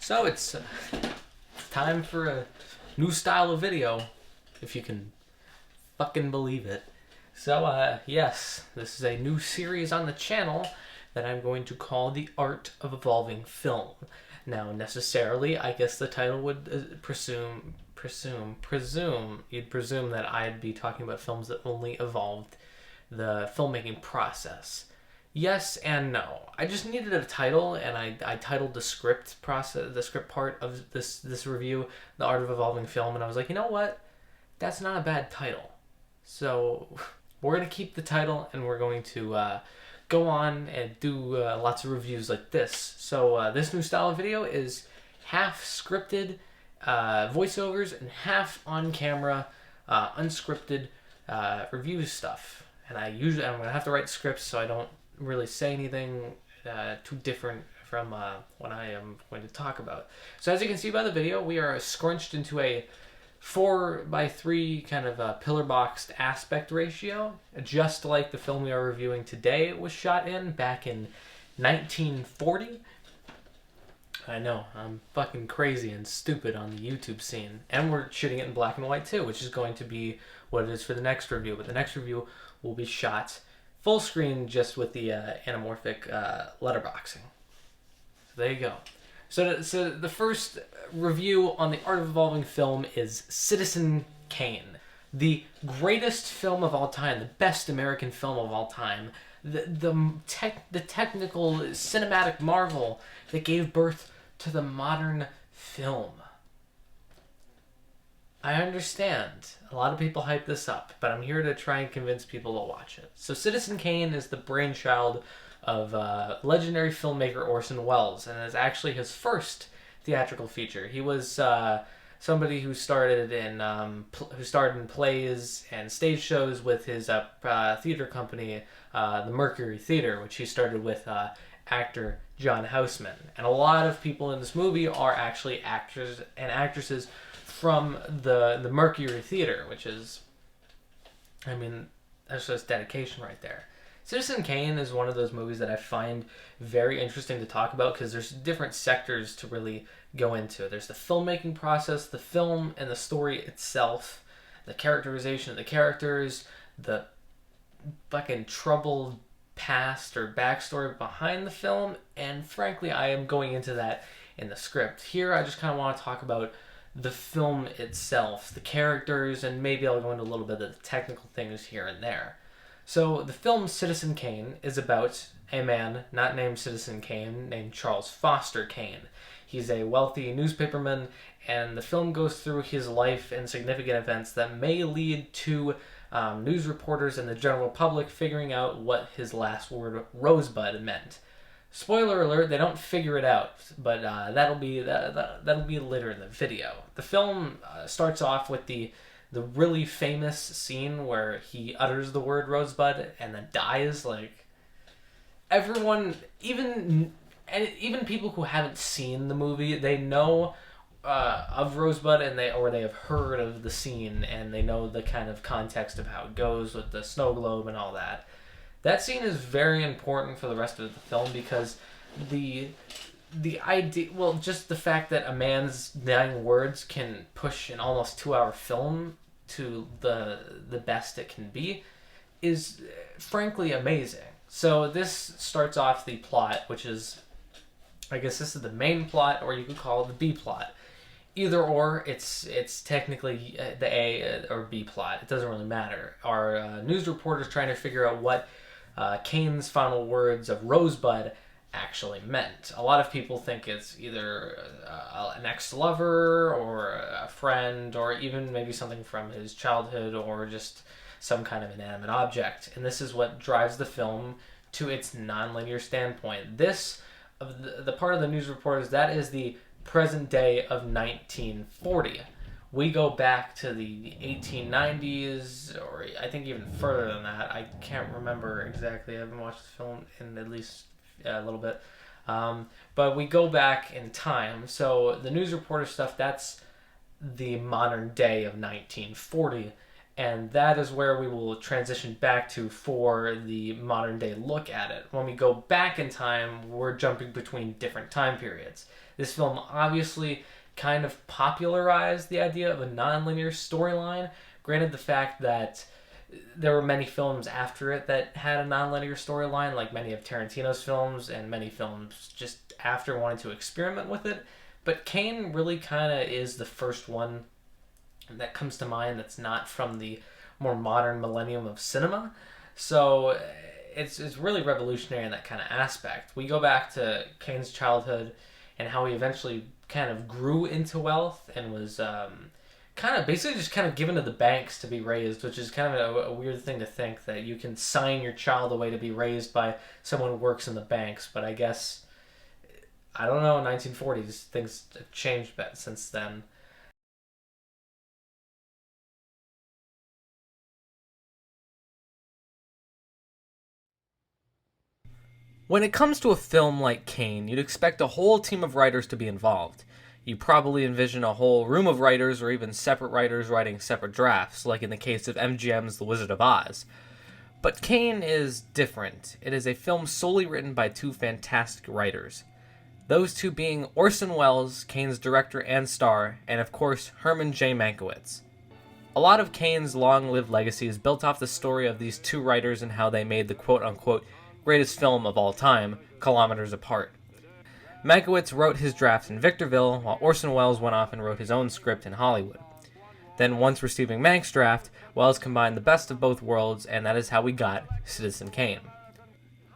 So it's time for a new style of video, if you can fucking believe it. So, yes, this is a new series on the channel that I'm going to call The Art of Evolving Film. Now, necessarily, I guess the title would you'd presume that I'd be talking about films that only evolved the filmmaking process. Yes and no. I just needed a title, and I titled the script part of this review, The Art of Evolving Film, and I was like, you know what? That's not a bad title. So we're going to keep the title, and we're going to go on and do lots of reviews like this. So this new style of video is half scripted voiceovers and half on-camera unscripted review stuff. And I'm going to have to write scripts so I don't really say anything too different from what I am going to talk about. So as you can see by the video, we are scrunched into a 4:3 kind of pillar boxed aspect ratio, just like the film we are reviewing today was shot in back in 1940. I know, I'm fucking crazy and stupid on the YouTube scene. And we're shooting it in black and white too, which is going to be what it is for the next review. But the next review will be shot full screen, just with the anamorphic letterboxing. So there you go. So the first review on The Art of Evolving Film is Citizen Kane. The greatest film of all time, the best American film of all time, the technical cinematic marvel that gave birth to the modern film. I understand. A lot of people hype this up, but I'm here to try and convince people to watch it. So Citizen Kane is the brainchild of legendary filmmaker Orson Welles, and is actually his first theatrical feature. He was somebody who started in plays and stage shows with his theater company, the Mercury Theater, which he started with actor John Houseman. And a lot of people in this movie are actually actors and actresses from the Mercury Theater, which is, I mean, that's just dedication right there. Citizen Kane is one of those movies that I find very interesting to talk about because there's different sectors to really go into. There's the filmmaking process, the film and the story itself, the characterization of the characters, the fucking troubled past or backstory behind the film, and frankly, I am going into that in the script. Here, I just kind of want to talk about the film itself, the characters, and maybe I'll go into a little bit of the technical things here and there. So the film Citizen Kane is about a man not named Citizen Kane, named Charles Foster Kane. He's a wealthy newspaperman, and the film goes through his life and significant events that may lead to news reporters and the general public figuring out what his last word, Rosebud, meant. Spoiler alert, they don't figure it out, but that'll be later in the video. The film starts off with the really famous scene where he utters the word Rosebud and then dies. Like, everyone, even people who haven't seen the movie, they know of Rosebud, and they have heard of the scene, and they know the kind of context of how it goes with the snow globe and all that. That scene is very important for the rest of the film because the idea, well, just the fact that a man's dying words can push an almost 2-hour film to the best it can be is frankly amazing. So this starts off the plot, which is, I guess this is the main plot, or you could call it the B plot. Either or, it's technically the A or B plot. It doesn't really matter. Our news reporters trying to figure out what Kane's final words of Rosebud actually meant. A lot of people think it's either an ex-lover or a friend, or even maybe something from his childhood, or just some kind of inanimate object. And this is what drives the film to its non-linear standpoint. This, the part of the news reporters, that is the present day of 1940. We go back to the 1890s, or I think even further than that. I can't remember exactly. I haven't watched the film in at least a little bit. But we go back in time. So the news reporter stuff, that's the modern day of 1940. And that is where we will transition back to for the modern day look at it. When we go back in time, we're jumping between different time periods. This film obviously kind of popularized the idea of a non-linear storyline. Granted, the fact that there were many films after it that had a non-linear storyline, like many of Tarantino's films, and many films just after wanted to experiment with it. But Kane really kind of is the first one that comes to mind that's not from the more modern millennium of cinema. So it's really revolutionary in that kind of aspect. We go back to Kane's childhood and how he eventually kind of grew into wealth and was kind of basically just kind of given to the banks to be raised, which is kind of a weird thing to think that you can sign your child away to be raised by someone who works in the banks. But I guess, I don't know, 1940s, things have changed since then. When it comes to a film like Kane, you'd expect a whole team of writers to be involved. You probably envision a whole room of writers or even separate writers writing separate drafts, like in the case of MGM's The Wizard of Oz. But Kane is different. It is a film solely written by two fantastic writers. Those two being Orson Welles, Kane's director and star, and of course Herman J. Mankiewicz. A lot of Kane's long-lived legacy is built off the story of these two writers and how they made the quote-unquote greatest film of all time, Kilometers Apart. Mankiewicz wrote his draft in Victorville, while Orson Welles went off and wrote his own script in Hollywood. Then, once receiving Mank's draft, Welles combined the best of both worlds, and that is how we got Citizen Kane.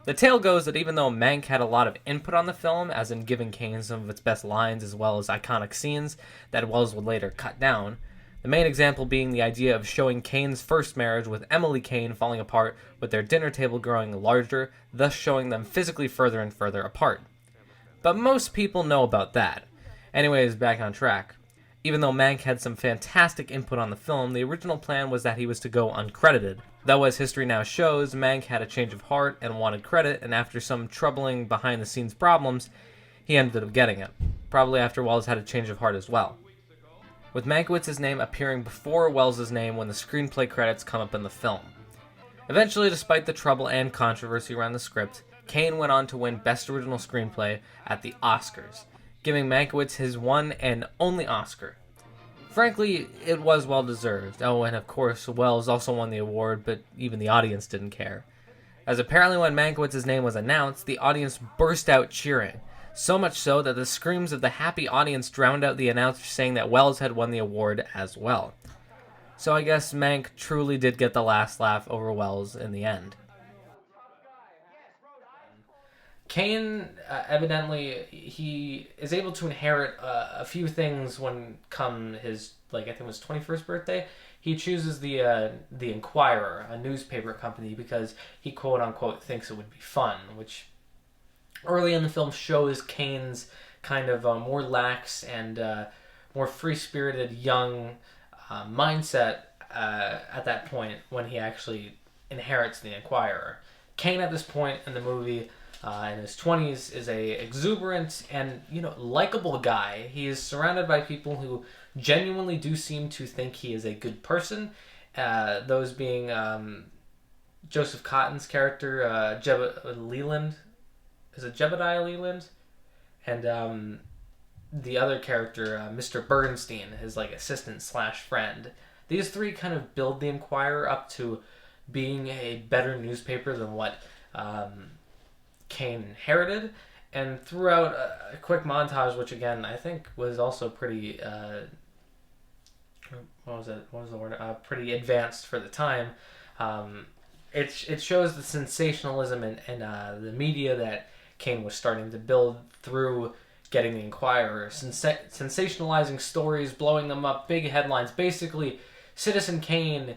The tale goes that even though Mank had a lot of input on the film, as in giving Kane some of its best lines as well as iconic scenes that Welles would later cut down, the main example being the idea of showing Kane's first marriage with Emily Kane falling apart with their dinner table growing larger, thus showing them physically further and further apart. But most people know about that. Anyways, back on track. Even though Mank had some fantastic input on the film, the original plan was that he was to go uncredited. Though as history now shows, Mank had a change of heart and wanted credit, and after some troubling behind-the-scenes problems, he ended up getting it. Probably after Welles had a change of heart as well, with Mankiewicz's name appearing before Welles' name when the screenplay credits come up in the film. Eventually, despite the trouble and controversy around the script, Kane went on to win Best Original Screenplay at the Oscars, giving Mankiewicz his one and only Oscar. Frankly, it was well deserved. Oh, and of course, Welles also won the award, but even the audience didn't care. As apparently when Mankiewicz's name was announced, the audience burst out cheering. So much so that the screams of the happy audience drowned out the announcer saying that Welles had won the award as well. So I guess Mank truly did get the last laugh over Welles in the end. Kane, evidently, he is able to inherit a few things when come his, like, I think it was 21st birthday. He chooses the Enquirer, a newspaper company, because he quote unquote thinks it would be fun, which early in the film shows Kane's kind of more lax and more free-spirited young mindset at that point when he actually inherits the Enquirer. Kane at this point in the movie, in his 20s, is a exuberant and likable guy. He is surrounded by people who genuinely do seem to think he is a good person. Those being Joseph Cotton's character, Jeb Leland. Is it Jebediah Leland? And the other character, Mr. Bernstein, his like assistant slash friend. These three kind of build the Enquirer up to being a better newspaper than what Kane inherited. And throughout a quick montage, which again I think was also pretty what was it? What was the word? Pretty advanced for the time. It shows the sensationalism in the media that Kane was starting to build through getting the Enquirer, sensationalizing stories, blowing them up, big headlines. Basically, Citizen Kane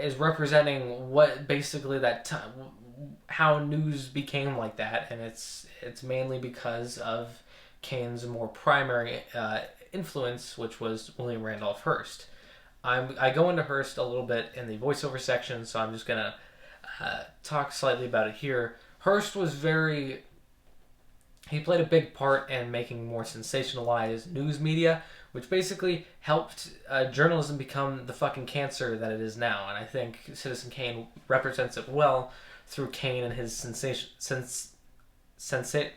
is representing what basically that time, how news became like that, and it's mainly because of Kane's more primary influence, which was William Randolph Hearst. I go into Hearst a little bit in the voiceover section, so I'm just gonna talk slightly about it here. Hearst was very He played a big part in making more sensationalized news media, which basically helped journalism become the fucking cancer that it is now. And I think Citizen Kane represents it well through Kane and his sensationalization.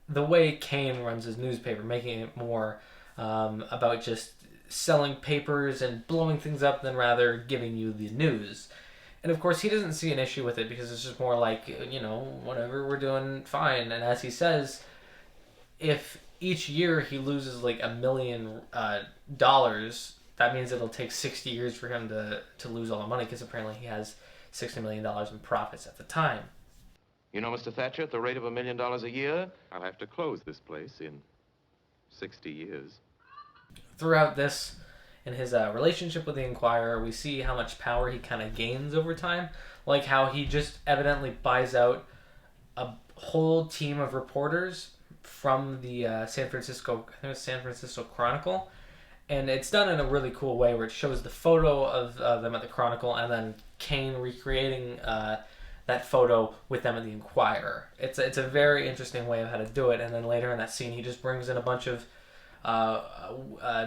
The way Kane runs his newspaper, making it more about just selling papers and blowing things up than rather giving you the news. And of course, he doesn't see an issue with it because it's just more like, whatever, we're doing fine. And as he says, if each year he loses like $1 million, that means it'll take 60 years for him to lose all the money, because apparently he has $60 million in profits at the time. You know, Mr. Thatcher, at the rate of $1 million a year, I'll have to close this place in 60 years. Throughout this, in his relationship with the Inquirer, we see how much power he kind of gains over time. Like how he just evidently buys out a whole team of reporters from the San Francisco Chronicle. And it's done in a really cool way where it shows the photo of them at the Chronicle and then Kane recreating that photo with them at the Inquirer. It's a very interesting way of how to do it. And then later in that scene, he just brings in a bunch of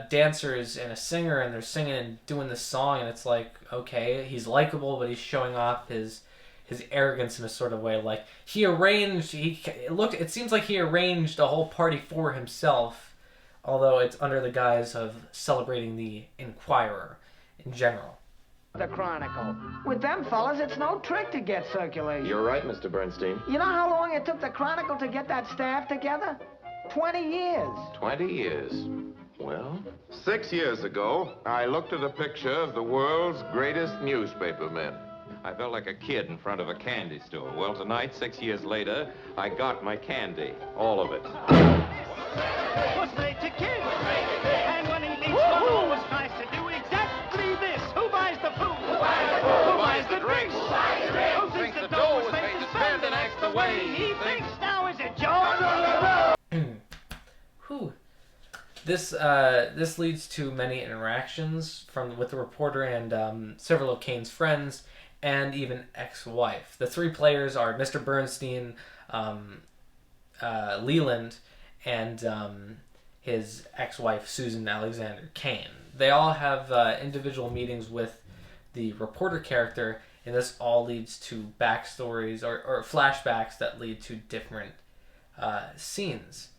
dancers and a singer, and they're singing and doing this song, and it's like, okay, he's likable, but he's showing off his arrogance in a sort of way. Like it seems like he arranged a whole party for himself, although it's under the guise of celebrating the Inquirer in general. The Chronicle. With them fellas, it's no trick to get circulation. You're right, Mr. Bernstein. You know how long it took the Chronicle to get that staff together? 20 years. 20 years. Well? 6 years ago, I looked at a picture of the world's greatest newspaper men. I felt like a kid in front of a candy store. Well, tonight, 6 years later, I got my candy. All of it. Was made to kill. And when he leaves, one always tries to do exactly this. Who buys the food? Who buys the drinks? Who thinks the dough was made to spend and acts the way he thinks? Now is it Joe? Whew. This leads to many interactions with the reporter and several of Kane's friends and even ex-wife. The three players are Mr. Bernstein, Leland, and his ex-wife Susan Alexander Kane. They all have individual meetings with the reporter character, and this all leads to backstories or flashbacks that lead to different scenes.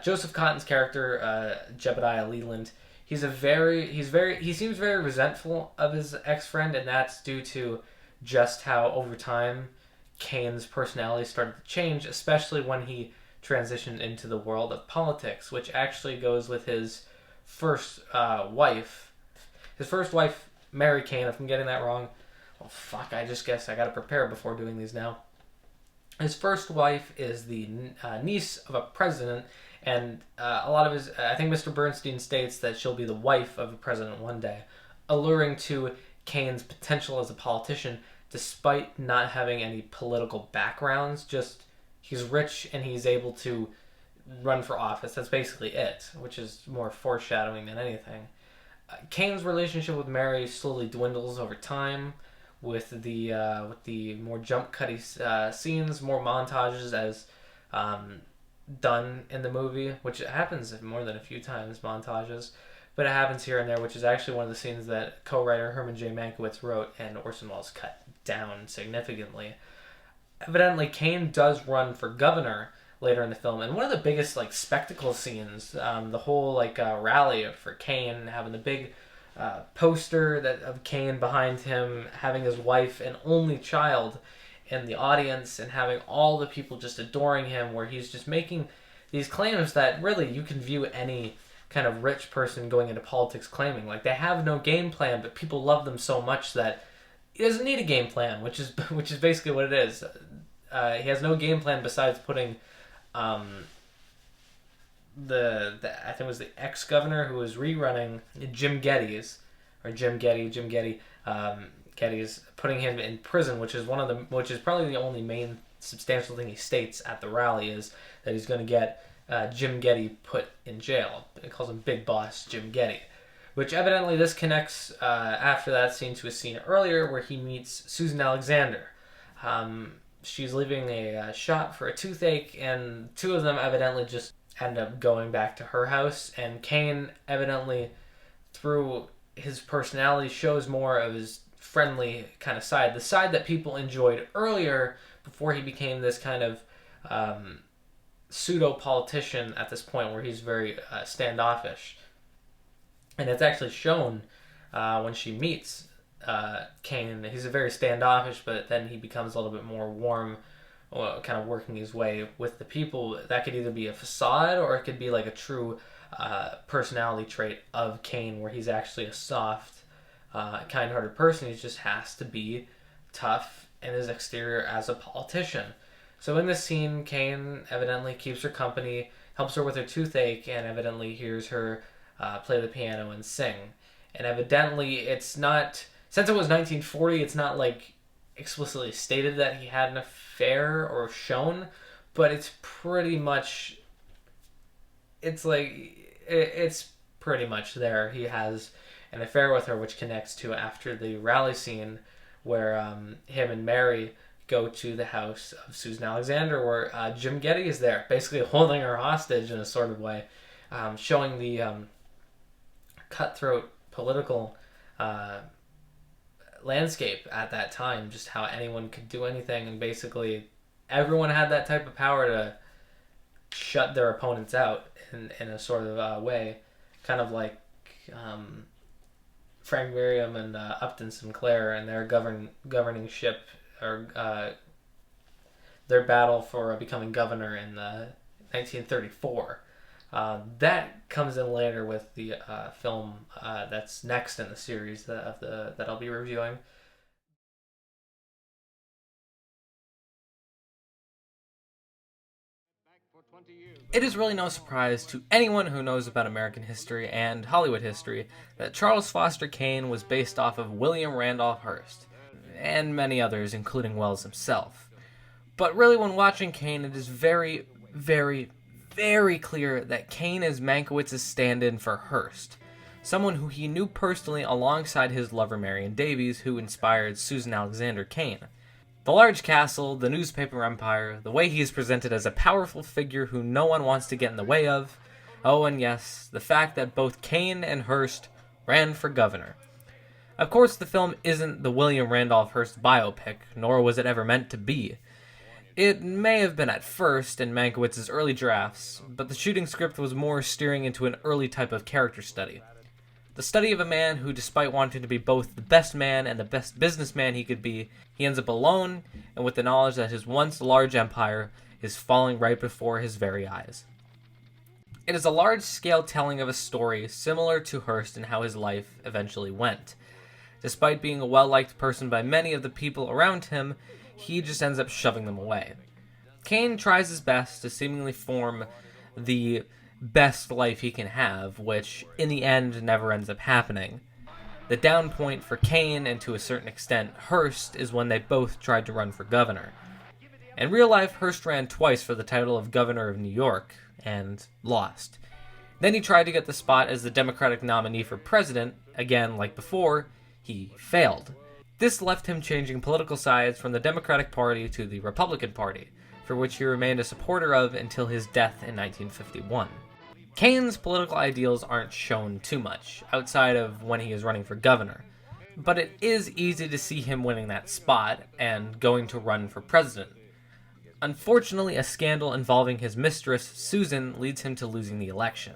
Joseph Cotton's character, Jebediah Leland, he seems very resentful of his ex-friend, and that's due to just how over time Kane's personality started to change, especially when he transitioned into the world of politics, which actually goes with his first wife. His first wife, Mary Kane, if I'm getting that wrong. Well, fuck, I just guess I gotta prepare before doing these now. His first wife is the niece of a president, and a lot of his... I think Mr. Bernstein states that she'll be the wife of a president one day, alluring to Kane's potential as a politician, despite not having any political backgrounds. Just, he's rich and he's able to run for office. That's basically it, which is more foreshadowing than anything. Kane's relationship with Mary slowly dwindles over time, with the more jump cutty scenes, more montages as done in the movie, which happens more than a few times, montages, but it happens here and there, which is actually one of the scenes that co-writer Herman J. Mankiewicz wrote and Orson Welles cut down significantly. Evidently, Kane does run for governor later in the film, and one of the biggest spectacle scenes, the whole rally for Kane, having the big poster of Kane behind him, having his wife and only child in the audience, and having all the people just adoring him, where he's just making these claims that really you can view any kind of rich person going into politics claiming. Like, they have no game plan, but people love them so much that he doesn't need a game plan, which is basically what it is. He has no game plan besides putting I think it was the ex-governor who was rerunning Jim Geddes, Geddes, putting him in prison, which is probably the only main substantial thing he states at the rally, is that he's going to get Jim Geddes put in jail. He calls him Big Boss Jim Geddes, which evidently this connects after that scene to a scene earlier where he meets Susan Alexander. She's leaving a shop for a toothache, and two of them evidently just end up going back to her house, and Kane evidently, through his personality, shows more of his friendly kind of side, the side that people enjoyed earlier before he became this kind of pseudo-politician at this point where he's very standoffish. And it's actually shown when she meets Kane. He's a very standoffish, but then he becomes a little bit more warm, kind of working his way with the people. That could either be a facade or it could be like a true personality trait of Kane, where he's actually a soft, kind-hearted person. He just has to be tough in his exterior as a politician. So in this scene, Kane evidently keeps her company, helps her with her toothache, and evidently hears her play the piano and sing. And evidently, it's not, since it was 1940, it's not like explicitly stated that he had an affair or shown, but it's pretty much, it's pretty much there. He has an affair with her, which connects to after the rally scene where him and Mary go to the house of Susan Alexander, where Jim Getty is there, basically holding her hostage in a sort of way, showing the cutthroat political landscape at that time, just how anyone could do anything, and basically everyone had that type of power to shut their opponents out in a sort of way, kind of like Frank Merriam and Upton Sinclair and their governing ship, or their battle for becoming governor in 1934. That comes in later with the film that's next in the series that I'll be reviewing. It is really no surprise to anyone who knows about American history and Hollywood history that Charles Foster Kane was based off of William Randolph Hearst, and many others, including Wells himself. But really, when watching Kane, it is very, very, very clear that Kane is Mankiewicz's stand-in for Hearst, someone who he knew personally alongside his lover Marion Davies, who inspired Susan Alexander Kane. The large castle, the newspaper empire, the way he is presented as a powerful figure who no one wants to get in the way of. Oh, and yes, the fact that both Kane and Hearst ran for governor. Of course, the film isn't the William Randolph Hearst biopic, nor was it ever meant to be. It may have been at first in Mankiewicz's early drafts, but the shooting script was more steering into an early type of character study. The study of a man who, despite wanting to be both the best man and the best businessman he could be, he ends up alone, and with the knowledge that his once large empire is falling right before his very eyes. It is a large-scale telling of a story similar to Hearst and how his life eventually went. Despite being a well-liked person by many of the people around him, he just ends up shoving them away. Kane tries his best to seemingly form the best life he can have, which in the end never ends up happening. The down point for Kane, and to a certain extent Hearst, is when they both tried to run for governor. In real life, Hearst ran twice for the title of governor of New York, and lost. Then he tried to get the spot as the Democratic nominee for president. Again, like before, he failed. This left him changing political sides from the Democratic Party to the Republican Party, for which he remained a supporter of until his death in 1951. Kane's political ideals aren't shown too much, outside of when he is running for governor, but it is easy to see him winning that spot and going to run for president. Unfortunately, a scandal involving his mistress, Susan, leads him to losing the election.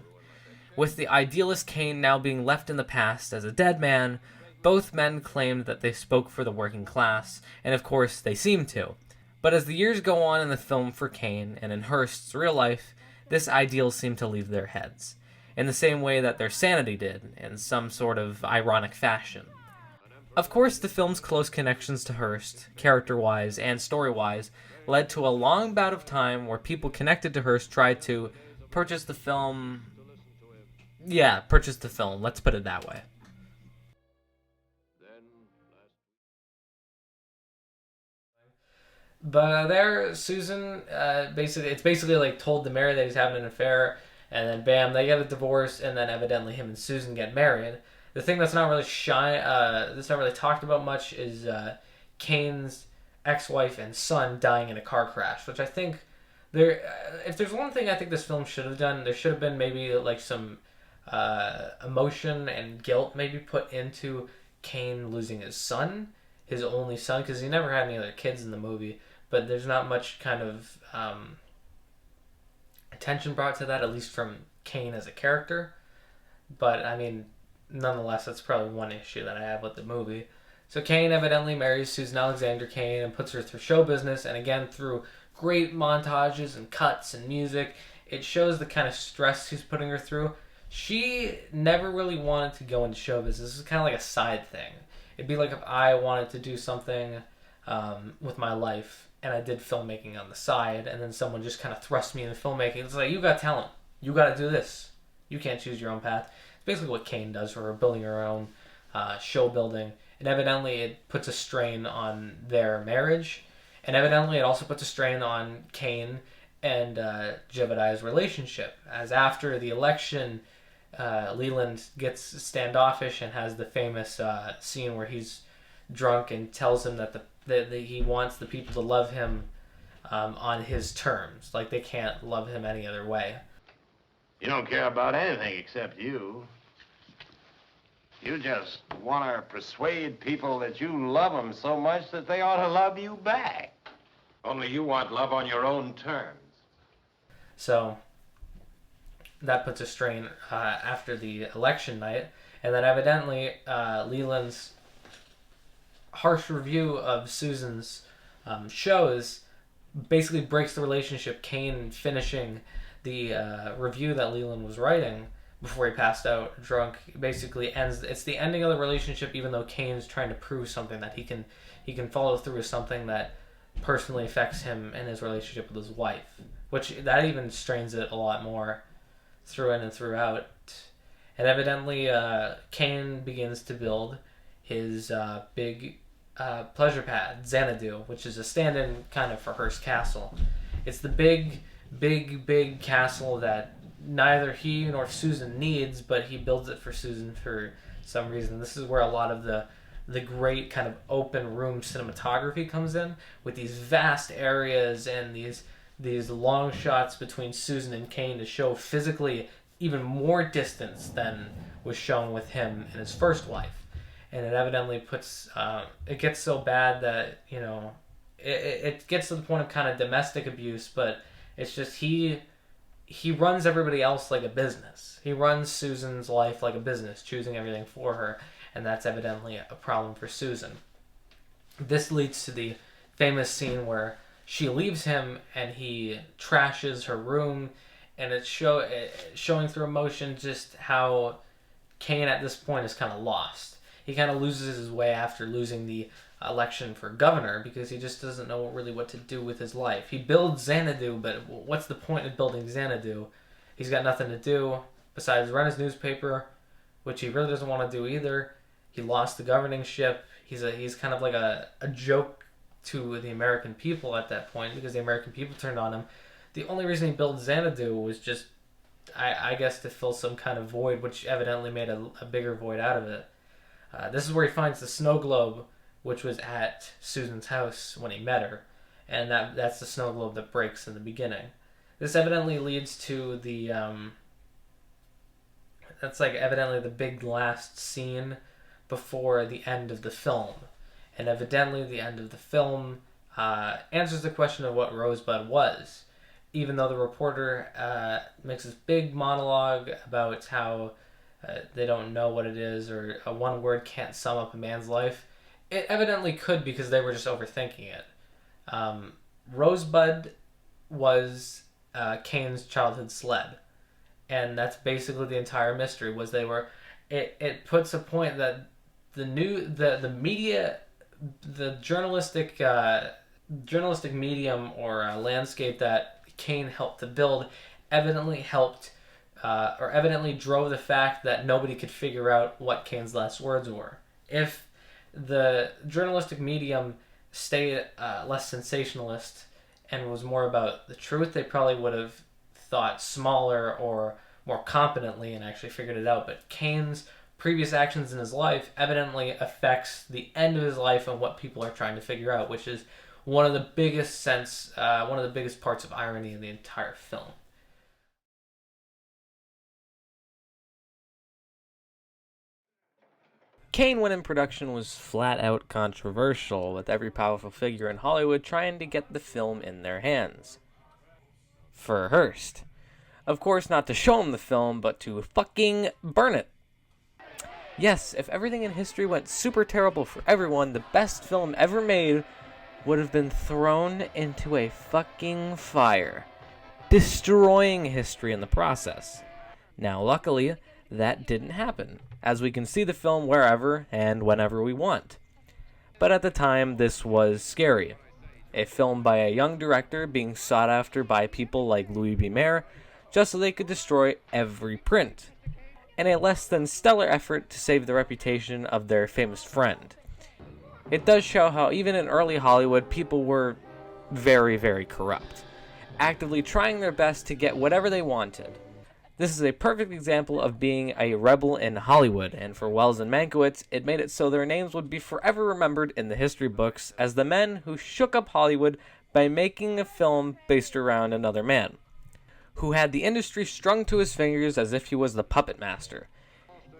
With the idealist Kane now being left in the past as a dead man, both men claimed that they spoke for the working class, and of course they seem to. But as the years go on in the film for Kane, and in Hearst's real life, this ideal seemed to leave their heads, in the same way that their sanity did, in some sort of ironic fashion. Of course, the film's close connections to Hearst, character-wise and story-wise, led to a long bout of time where people connected to Hearst tried to purchase the film. Yeah, purchase the film, let's put it that way. But there, Susan, it's basically like told to Mary that he's having an affair, And then bam, they get a divorce, and then evidently him and Susan get married. The thing that's not really that's not really talked about much is Kane's ex-wife and son dying in a car crash, which I think if there's one thing I think this film should have done, there should have been maybe like some emotion and guilt maybe put into Kane losing his son, his only son, because he never had any other kids in the movie. But there's not much kind of attention brought to that, at least from Kane as a character. But I mean, nonetheless, that's probably one issue that I have with the movie. So Kane evidently marries Susan Alexander Kane and puts her through show business, and again through great montages and cuts and music, it shows the kind of stress he's putting her through. She never really wanted to go into show business. This is kind of like a side thing. It'd be like if I wanted to do something with my life and I did filmmaking on the side, and then someone just kind of thrust me into filmmaking. It's like, you got talent. You got to do this. You can't choose your own path. It's basically what Kane does for her, building her own show building. And evidently it puts a strain on their marriage. And evidently it also puts a strain on Kane and Jebediah's relationship. As after the election, Leland gets standoffish and has the famous scene where he's drunk and tells him that that he wants the people to love him on his terms. Like, they can't love him any other way. You don't care about anything except you. You just want to persuade people that you love them so much that they ought to love you back. Only you want love on your own terms. So that puts a strain after the election night. And then evidently Leland's harsh review of Susan's shows basically breaks the relationship. Kane finishing the review that Leland was writing before he passed out drunk basically ends. It's the ending of the relationship, even though Kane's trying to prove something that he can follow through with something that personally affects him and his relationship with his wife, which that even strains it a lot more through in and throughout. And evidently Kane begins to build his big pleasure pad, Xanadu, which is a stand-in kind of for Hearst Castle. It's the big castle that neither he nor Susan needs, but he builds it for Susan for some reason. This is where a lot of the great kind of open room cinematography comes in, with these vast areas and these long shots between Susan and Kane to show physically even more distance than was shown with him and his first wife. And it evidently puts it gets so bad that, you know, it gets to the point of kind of domestic abuse, but it's just he runs everybody else like a business. He runs Susan's life like a business, choosing everything for her, and that's evidently a problem for Susan. This leads to the famous scene where she leaves him and he trashes her room, and it's showing through emotion just how Kane at this point is kind of lost. He kind of loses his way after losing the election for governor because he just doesn't know really what to do with his life. He builds Xanadu, but what's the point of building Xanadu? He's got nothing to do besides run his newspaper, which he really doesn't want to do either. He lost the governing ship. He's kind of like a joke to the American people at that point because the American people turned on him. The only reason he built Xanadu was just, I guess, to fill some kind of void, which evidently made a bigger void out of it. This is where he finds the snow globe, which was at Susan's house when he met her, and that's the snow globe that breaks in the beginning. This evidently leads to the that's like evidently the big last scene before the end of the film, and evidently the end of the film answers the question of what Rosebud was, even though the reporter makes this big monologue about how they don't know what it is, or one word can't sum up a man's life. It evidently could, because they were just overthinking it. Rosebud was Kane's childhood sled, and that's basically the entire mystery. Was they were. It puts a point that the media, the journalistic medium or landscape that Kane helped to build, evidently drove the fact that nobody could figure out what Kane's last words were. If the journalistic medium stayed less sensationalist and was more about the truth, they probably would have thought smaller or more competently and actually figured it out. But Kane's previous actions in his life evidently affects the end of his life and what people are trying to figure out, which is one of the biggest parts of irony in the entire film. Kane, when in production, was flat out controversial, with every powerful figure in Hollywood trying to get the film in their hands. For Hearst. Of course, not to show him the film, but to fucking burn it. Yes, if everything in history went super terrible for everyone, the best film ever made would have been thrown into a fucking fire, destroying history in the process. Now, luckily, that didn't happen, as we can see the film wherever and whenever we want. But at the time, this was scary. A film by a young director being sought after by people like Louis B. Mayer, just so they could destroy every print, and a less than stellar effort to save the reputation of their famous friend. It does show how even in early Hollywood, people were very, very corrupt, actively trying their best to get whatever they wanted. This is a perfect example of being a rebel in Hollywood, and for Wells and Mankiewicz, it made it so their names would be forever remembered in the history books as the men who shook up Hollywood by making a film based around another man, who had the industry strung to his fingers as if he was the puppet master.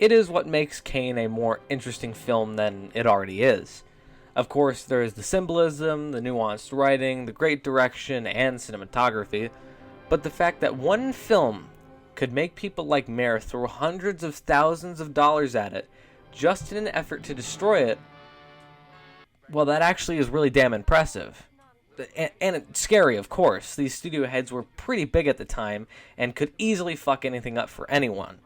It is what makes Kane a more interesting film than it already is. Of course, there is the symbolism, the nuanced writing, the great direction, and cinematography, but the fact that one film could make people like Mayer throw hundreds of thousands of dollars at it just in an effort to destroy it, well, that actually is really damn impressive. And it's scary, of course. These studio heads were pretty big at the time and could easily fuck anything up for anyone.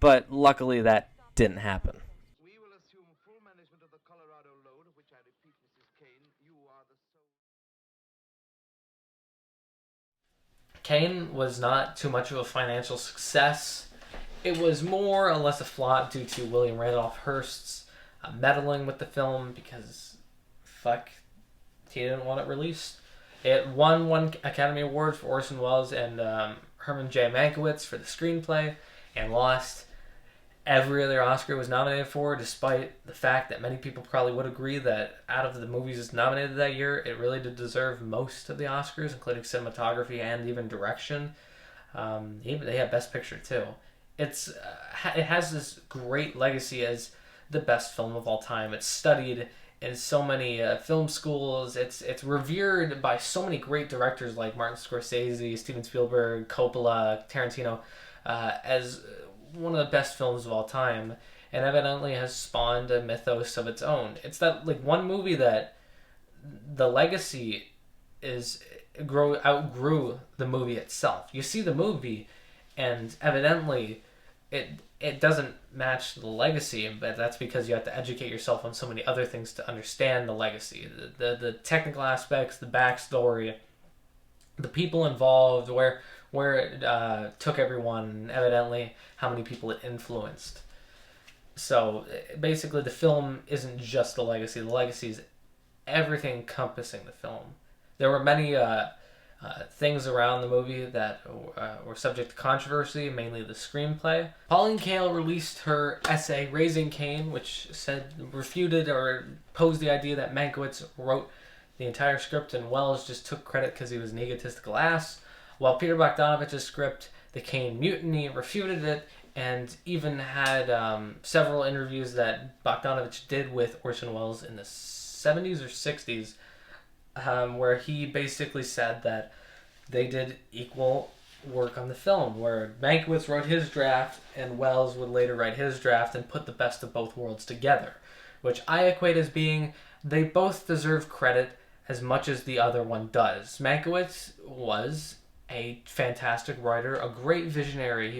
But luckily that didn't happen. We will assume full management of the Colorado load, of which I repeat, Mrs. Kane, you are the sole... Kane was not too much of a financial success. It was more or less a flop due to William Randolph Hearst's meddling with the film because, he didn't want it released. It won one Academy Award for Orson Welles and Herman J. Mankiewicz for the screenplay, and lost every other Oscar it was nominated for, despite the fact that many people probably would agree that out of the movies nominated that year, it really did deserve most of the Oscars, including cinematography and even direction. They have Best Picture too. It has this great legacy as the best film of all time. It's studied in so many film schools. It's revered by so many great directors like Martin Scorsese, Steven Spielberg, Coppola, Tarantino, as one of the best films of all time, and evidently has spawned a mythos of its own. It's that one movie that the legacy outgrew the movie itself. You see the movie, and evidently it doesn't match the legacy, but that's because you have to educate yourself on so many other things to understand the legacy, the technical aspects, the backstory, the people involved, where it took everyone, evidently how many people it influenced. So basically the film isn't just the legacy is everything encompassing the film. There were many things around the movie that were subject to controversy, mainly the screenplay. Pauline Kael released her essay Raising Kane, which refuted or posed the idea that Mankiewicz wrote the entire script and Wells just took credit because he was an egotistical ass, while Peter Bogdanovich's script, The Kane Mutiny, refuted it, and even had several interviews that Bogdanovich did with Orson Welles in the 70s or 60s, where he basically said that they did equal work on the film, where Mankiewicz wrote his draft and Welles would later write his draft and put the best of both worlds together, which I equate as being they both deserve credit as much as the other one does. Mankiewicz was a fantastic writer, a great visionary.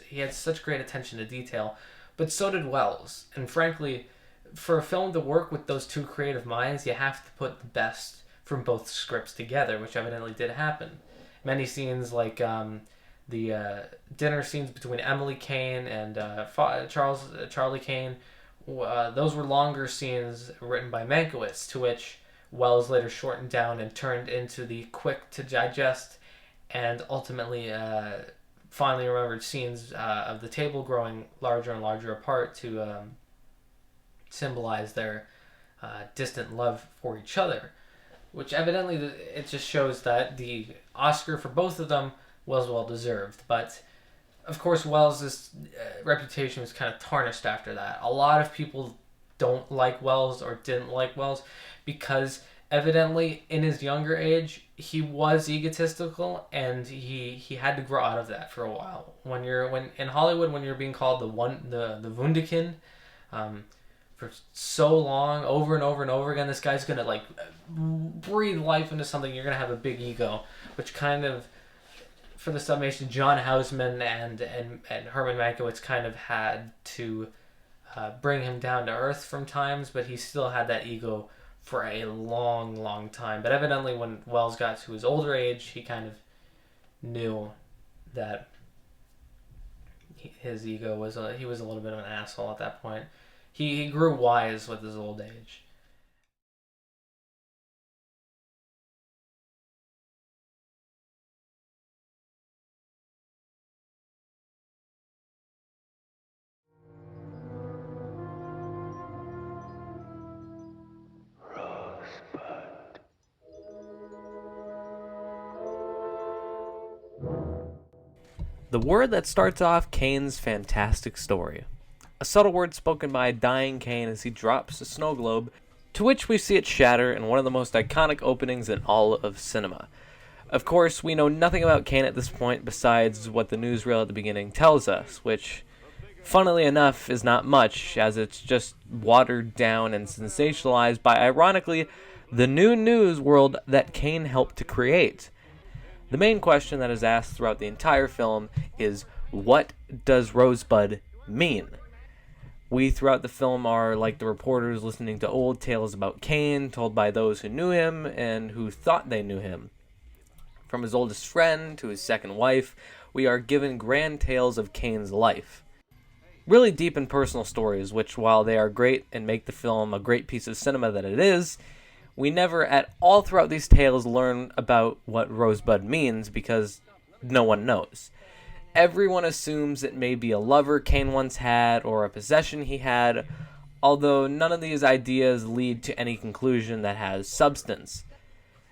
He had such great attention to detail, but so did Welles. And frankly, for a film to work with those two creative minds, you have to put the best from both scripts together, which evidently did happen. Many scenes like the dinner scenes between Emily Kane and Charlie Kane, those were longer scenes written by Mankiewicz, to which Welles later shortened down and turned into the quick to digest and ultimately finally remembered scenes of the table growing larger and larger apart to symbolize their distant love for each other, which evidently it just shows that the Oscar for both of them was well deserved. But of course, Wells' reputation was kind of tarnished after that. A lot of people don't like Wells or didn't like Wells because evidently in his younger age he was egotistical, and he had to grow out of that for a while. When in Hollywood, when you're being called the Wunderkind for so long, over and over and over again, this guy's gonna like breathe life into something. You're gonna have a big ego, which kind of, for the summation, John Houseman and Herman Mankiewicz kind of had to bring him down to earth from times, but he still had that ego for a long, long time. But evidently when Wells got to his older age, he kind of knew that his ego was he was a little bit of an asshole at that point. He grew wise with his old age. The word that starts off Kane's fantastic story. A subtle word spoken by a dying Kane as he drops a snow globe, to which we see it shatter in one of the most iconic openings in all of cinema. Of course, we know nothing about Kane at this point besides what the newsreel at the beginning tells us, which, funnily enough, is not much, as it's just watered down and sensationalized by, ironically, the new news world that Kane helped to create. The main question that is asked throughout the entire film is, what does Rosebud mean? We throughout the film are like the reporters listening to old tales about Kane told by those who knew him and who thought they knew him. From his oldest friend to his second wife, we are given grand tales of Kane's life. Really deep and personal stories, which, while they are great and make the film a great piece of cinema that it is, we never at all throughout these tales learn about what Rosebud means because no one knows. Everyone assumes it may be a lover Kane once had or a possession he had, although none of these ideas lead to any conclusion that has substance.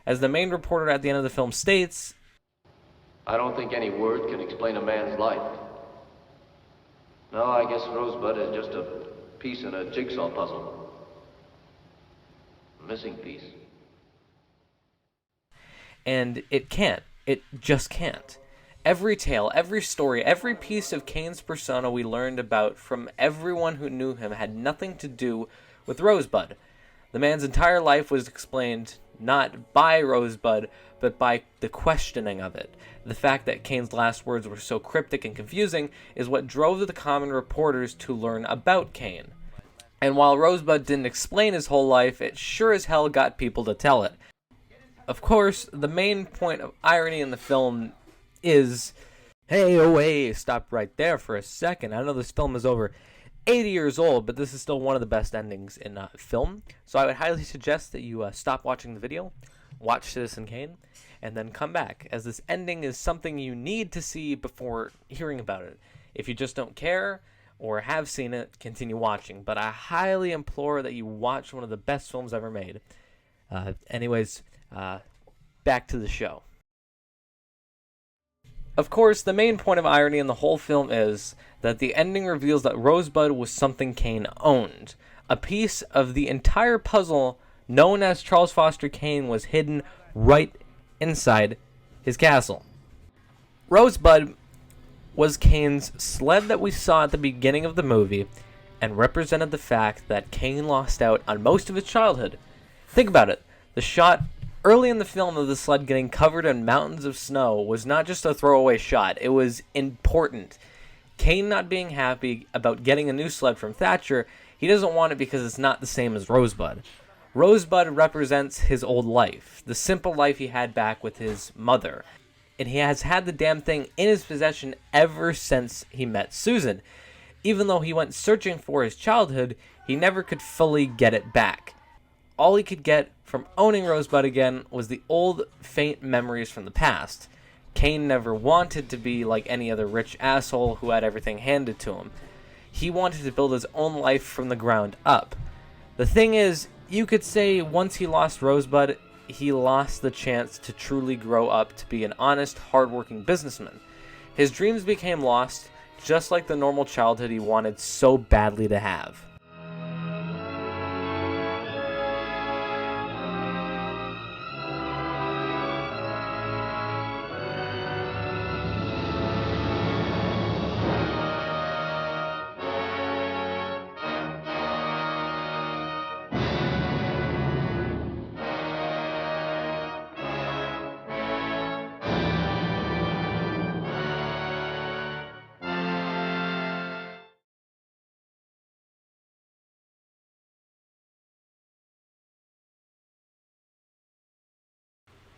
As the main reporter at the end of the film states, I don't think any word can explain a man's life. No, I guess Rosebud is just a piece in a jigsaw puzzle. Missing piece. and it can't. It just can't. Every tale, every story, every piece of Kane's persona we learned about from everyone who knew him had nothing to do with Rosebud. The man's entire life was explained not by Rosebud, but by the questioning of it. The fact that Kane's last words were so cryptic and confusing is what drove the common reporters to learn about Kane. And while Rosebud didn't explain his whole life, it sure as hell got people to tell it. Of course, the main point of irony in the film is... Hey, stop right there for a second. I know this film is over 80 years old, but this is still one of the best endings in film. So I would highly suggest that you stop watching the video, watch Citizen Kane, and then come back, as this ending is something you need to see before hearing about it. If you just don't care or have seen it, continue watching. But I highly implore that you watch one of the best films ever made. Anyways, back to the show. Of course, the main point of irony in the whole film is that the ending reveals that Rosebud was something Kane owned. A piece of the entire puzzle known as Charles Foster Kane was hidden right inside his castle. Rosebud was Kane's sled that we saw at the beginning of the movie and represented the fact that Kane lost out on most of his childhood. Think about it. The shot early in the film of the sled getting covered in mountains of snow was not just a throwaway shot. It was important. Kane not being happy about getting a new sled from Thatcher, he doesn't want it because it's not the same as Rosebud. Rosebud represents his old life, the simple life he had back with his mother. And he has had the damn thing in his possession ever since he met Susan. Even though he went searching for his childhood, he never could fully get it back. All he could get from owning Rosebud again was the old, faint memories from the past. Kane never wanted to be like any other rich asshole who had everything handed to him. He wanted to build his own life from the ground up. The thing is, you could say once he lost Rosebud, he lost the chance to truly grow up to be an honest, hardworking businessman. His dreams became lost, just like the normal childhood he wanted so badly to have.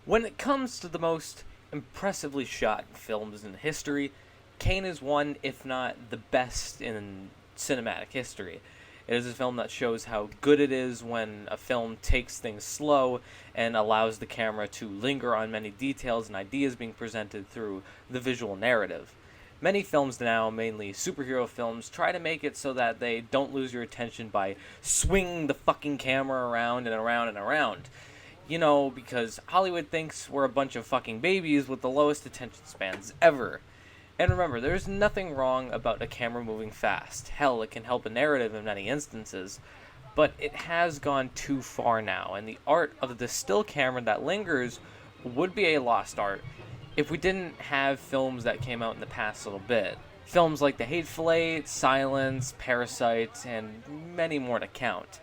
When it comes to the most impressively shot films in history, Kane is one, if not the best in cinematic history. It is a film that shows how good it is when a film takes things slow and allows the camera to linger on many details and ideas being presented through the visual narrative. Many films now, mainly superhero films, try to make it so that they don't lose your attention by swinging the fucking camera around and around and around. You know, because Hollywood thinks we're a bunch of fucking babies with the lowest attention spans ever. And remember, there's nothing wrong about a camera moving fast. Hell, it can help a narrative in many instances. But it has gone too far now, and the art of the still camera that lingers would be a lost art if we didn't have films that came out in the past little bit. Films like The Hateful Eight, Silence, Parasite, and many more to count.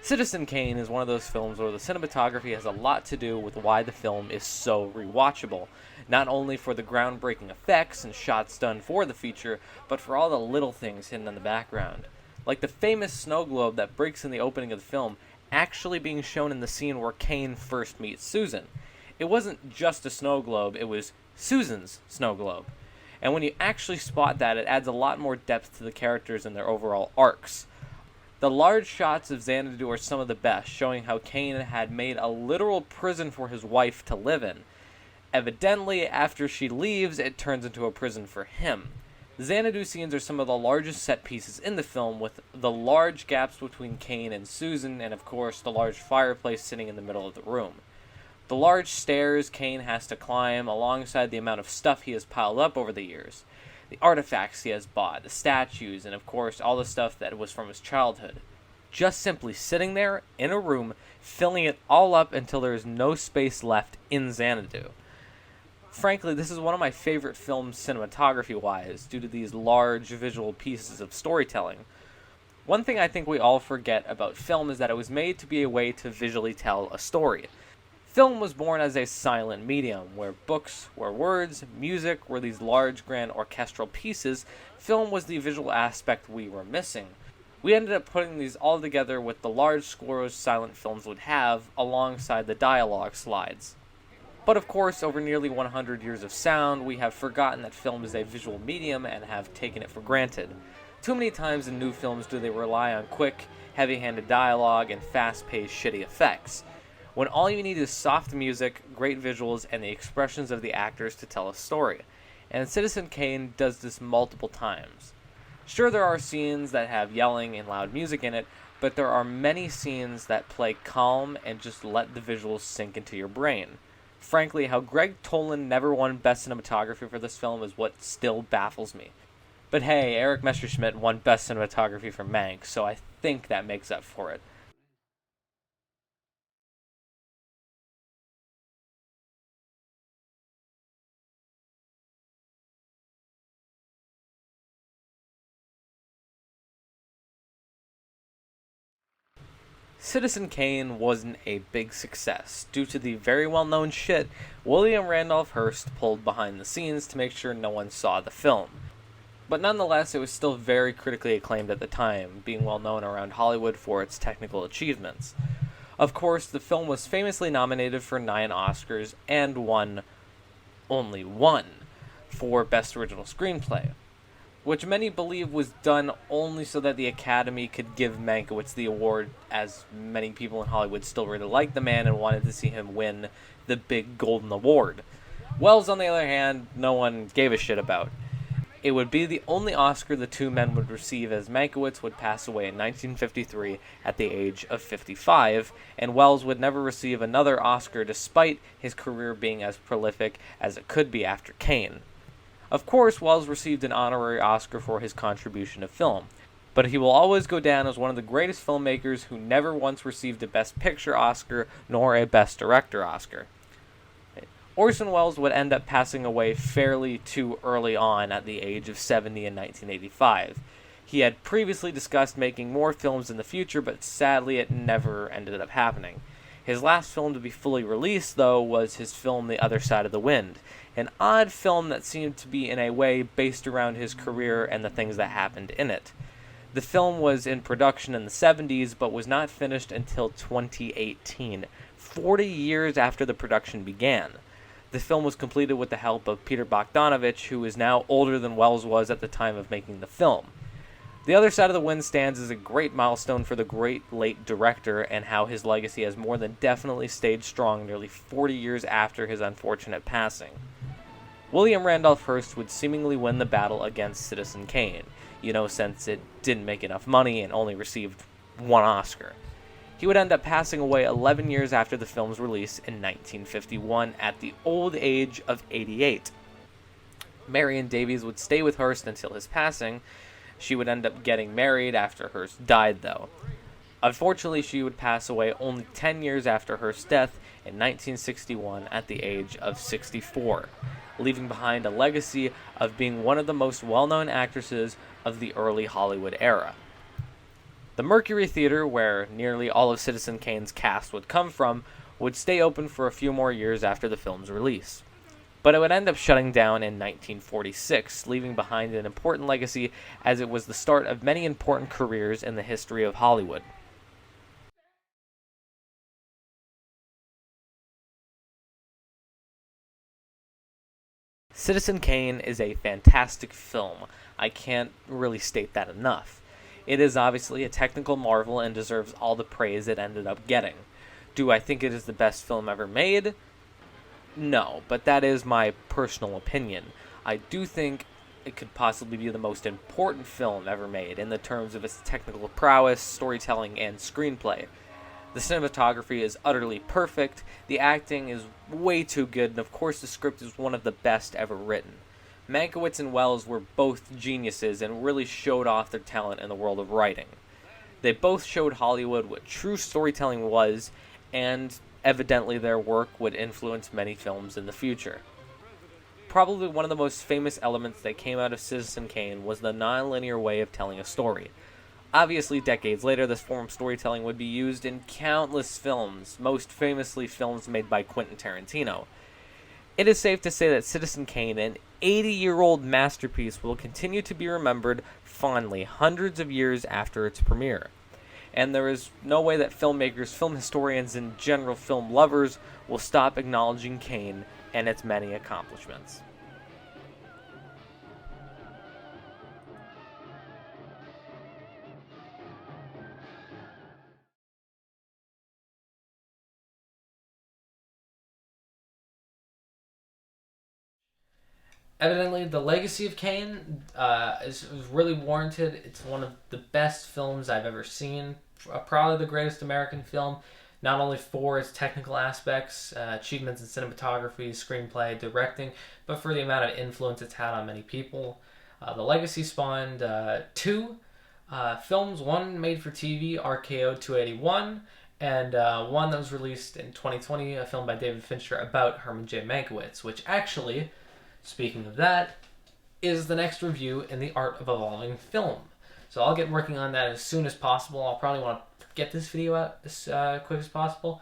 Citizen Kane is one of those films where the cinematography has a lot to do with why the film is so rewatchable. Not only for the groundbreaking effects and shots done for the feature, but for all the little things hidden in the background. Like the famous snow globe that breaks in the opening of the film actually being shown in the scene where Kane first meets Susan. It wasn't just a snow globe, it was Susan's snow globe. And when you actually spot that, it adds a lot more depth to the characters and their overall arcs. The large shots of Xanadu are some of the best, showing how Kane had made a literal prison for his wife to live in. Evidently, after she leaves, it turns into a prison for him. The Xanadu scenes are some of the largest set pieces in the film, with the large gaps between Kane and Susan, and of course the large fireplace sitting in the middle of the room. The large stairs Kane has to climb, alongside the amount of stuff he has piled up over the years. The artifacts he has bought, the statues, and of course all the stuff that was from his childhood. Just simply sitting there, in a room, filling it all up until there is no space left in Xanadu. Frankly, this is one of my favorite films cinematography-wise, due to these large visual pieces of storytelling. One thing I think we all forget about film is that it was made to be a way to visually tell a story. Film was born as a silent medium, where books were words, music were these large grand orchestral pieces. Film was the visual aspect we were missing. We ended up putting these all together with the large scores silent films would have, alongside the dialogue slides. But of course, over nearly 100 years of sound, we have forgotten that film is a visual medium and have taken it for granted. Too many times in new films do they rely on quick, heavy-handed dialogue and fast-paced shitty effects, when all you need is soft music, great visuals, and the expressions of the actors to tell a story. And Citizen Kane does this multiple times. Sure, there are scenes that have yelling and loud music in it, but there are many scenes that play calm and just let the visuals sink into your brain. Frankly, how Greg Toland never won Best Cinematography for this film is what still baffles me. But hey, Eric Messerschmidt won Best Cinematography for Mank, so I think that makes up for it. Citizen Kane wasn't a big success, due to the very well-known shit William Randolph Hearst pulled behind the scenes to make sure no one saw the film. But nonetheless, it was still very critically acclaimed at the time, being well known around Hollywood for its technical achievements. Of course, the film was famously nominated for 9 Oscars and won only 1 for Best Original Screenplay, which many believe was done only so that the Academy could give Mankiewicz the award, as many people in Hollywood still really liked the man and wanted to see him win the big golden award. Wells, on the other hand, no one gave a shit about. It would be the only Oscar the two men would receive, as Mankiewicz would pass away in 1953 at the age of 55, and Wells would never receive another Oscar despite his career being as prolific as it could be after Kane. Of course, Wells received an honorary Oscar for his contribution to film, but he will always go down as one of the greatest filmmakers who never once received a Best Picture Oscar nor a Best Director Oscar. Orson Welles would end up passing away fairly too early on at the age of 70 in 1985. He had previously discussed making more films in the future, but sadly it never ended up happening. His last film to be fully released, though, was his film The Other Side of the Wind, an odd film that seemed to be in a way based around his career and the things that happened in it. The film was in production in the 70s, but was not finished until 2018, 40 years after the production began. The film was completed with the help of Peter Bogdanovich, who is now older than Wells was at the time of making the film. The Other Side of the Wind stands as a great milestone for the great late director, and how his legacy has more than definitely stayed strong nearly 40 years after his unfortunate passing. William Randolph Hearst would seemingly win the battle against Citizen Kane, since it didn't make enough money and only received one Oscar. He would end up passing away 11 years after the film's release in 1951 at the old age of 88. Marion Davies would stay with Hearst until his passing. She would end up getting married after Hearst died, though. Unfortunately, she would pass away only 10 years after Hearst's death in 1961 at the age of 64, leaving behind a legacy of being one of the most well-known actresses of the early Hollywood era. The Mercury Theater, where nearly all of Citizen Kane's cast would come from, would stay open for a few more years after the film's release. But it would end up shutting down in 1946, leaving behind an important legacy as it was the start of many important careers in the history of Hollywood. Citizen Kane is a fantastic film. I can't really state that enough. It is obviously a technical marvel and deserves all the praise it ended up getting. Do I think it is the best film ever made? No, but that is my personal opinion. I do think it could possibly be the most important film ever made in the terms of its technical prowess, storytelling, and screenplay. The cinematography is utterly perfect, the acting is way too good, and of course the script is one of the best ever written. Mankiewicz and Wells were both geniuses and really showed off their talent in the world of writing. They both showed Hollywood what true storytelling was, and evidently their work would influence many films in the future. Probably one of the most famous elements that came out of Citizen Kane was the non-linear way of telling a story. Obviously, decades later, this form of storytelling would be used in countless films, most famously films made by Quentin Tarantino. It is safe to say that Citizen Kane, an 80-year-old masterpiece, will continue to be remembered fondly hundreds of years after its premiere. And there is no way that filmmakers, film historians, and general film lovers will stop acknowledging Kane and its many accomplishments. Evidently, the legacy of Kane is really warranted. It's one of the best films I've ever seen. Probably the greatest American film, not only for its technical aspects, achievements in cinematography, screenplay, directing, but for the amount of influence it's had on many people. The legacy spawned two films, one made for TV, RKO 281, and one that was released in 2020, a film by David Fincher about Herman J. Mankiewicz, which actually, speaking of that, is the next review in the Art of Evolving Film. So I'll get working on that as soon as possible. I'll probably want to get this video out as quick as possible.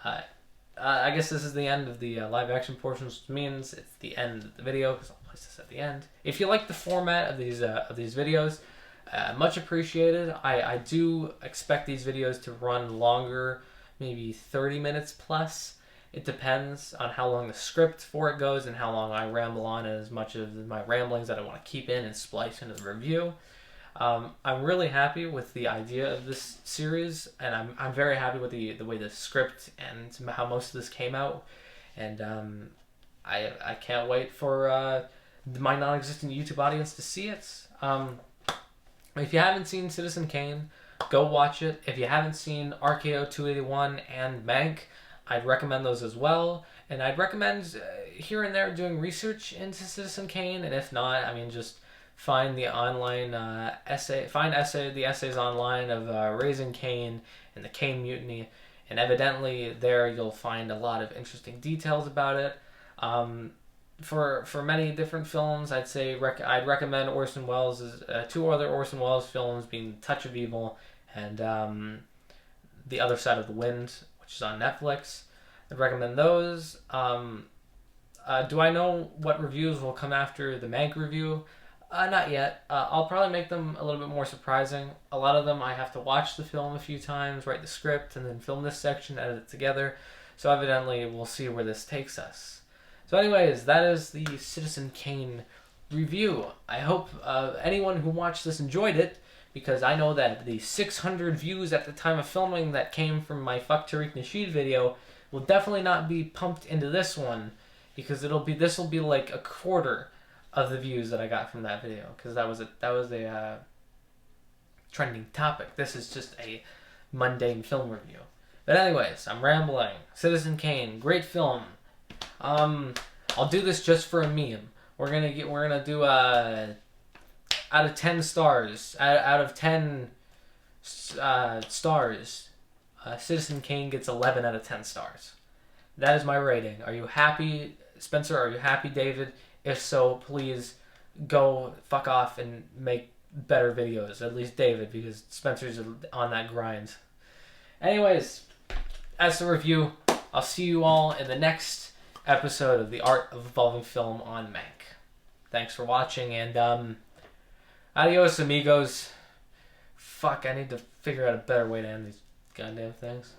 I guess this is the end of the live action portion, which means it's the end of the video, because I'll place this at the end. If you like the format of these videos, much appreciated. I do expect these videos to run longer, maybe 30 minutes plus. It depends on how long the script for it goes and how long I ramble on, and as much of my ramblings that I want to keep in and splice into the review. I'm really happy with the idea of this series, and I'm very happy with the way the script and how most of this came out. And I can't wait for my non-existent YouTube audience to see it. If you haven't seen Citizen Kane, go watch it. If you haven't seen RKO 281 and Mank, I'd recommend those as well. And I'd recommend here and there doing research into Citizen Kane. And if not, I mean, just find the online the essays online of Raising Kane and the Kane Mutiny. And evidently there you'll find a lot of interesting details about it. For many different films, I'd say I'd recommend Orson Welles' two other Orson Welles films, being Touch of Evil and The Other Side of the Wind, which is on Netflix. I'd recommend those. Do I know what reviews will come after the Mank review? Not yet. I'll probably make them a little bit more surprising. A lot of them I have to watch the film a few times, write the script, and then film this section, edit it together. So evidently we'll see where this takes us. So anyways, that is the Citizen Kane review. I hope anyone who watched this enjoyed it, because I know that the 600 views at the time of filming that came from my Fuck Tariq Nasheed video will definitely not be pumped into this one, because this will be like a quarter of the views that I got from that video, because that was a trending topic. This is just a mundane film review. But anyways, I'm rambling. Citizen Kane, great film. I'll do this just for a meme. We're gonna do out of 10 stars, out of 10 stars, Citizen Kane gets 11 out of 10 stars. That is my rating. Are you happy, Spencer? Are you happy, David? If so, please go fuck off and make better videos. At least David, because Spencer's on that grind. Anyways, that's the review. I'll see you all in the next episode of The Art of Evolving Film on Mank. Thanks for watching, and adios, amigos. Fuck, I need to figure out a better way to end these goddamn things.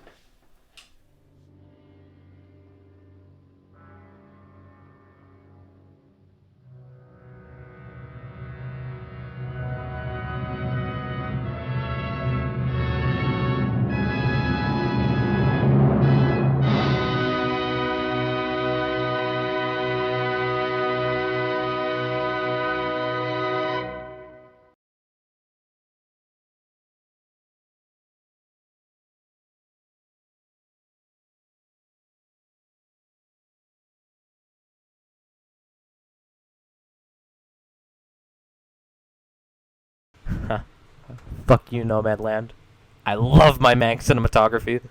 Fuck you, Nomadland. I love my Mank cinematography.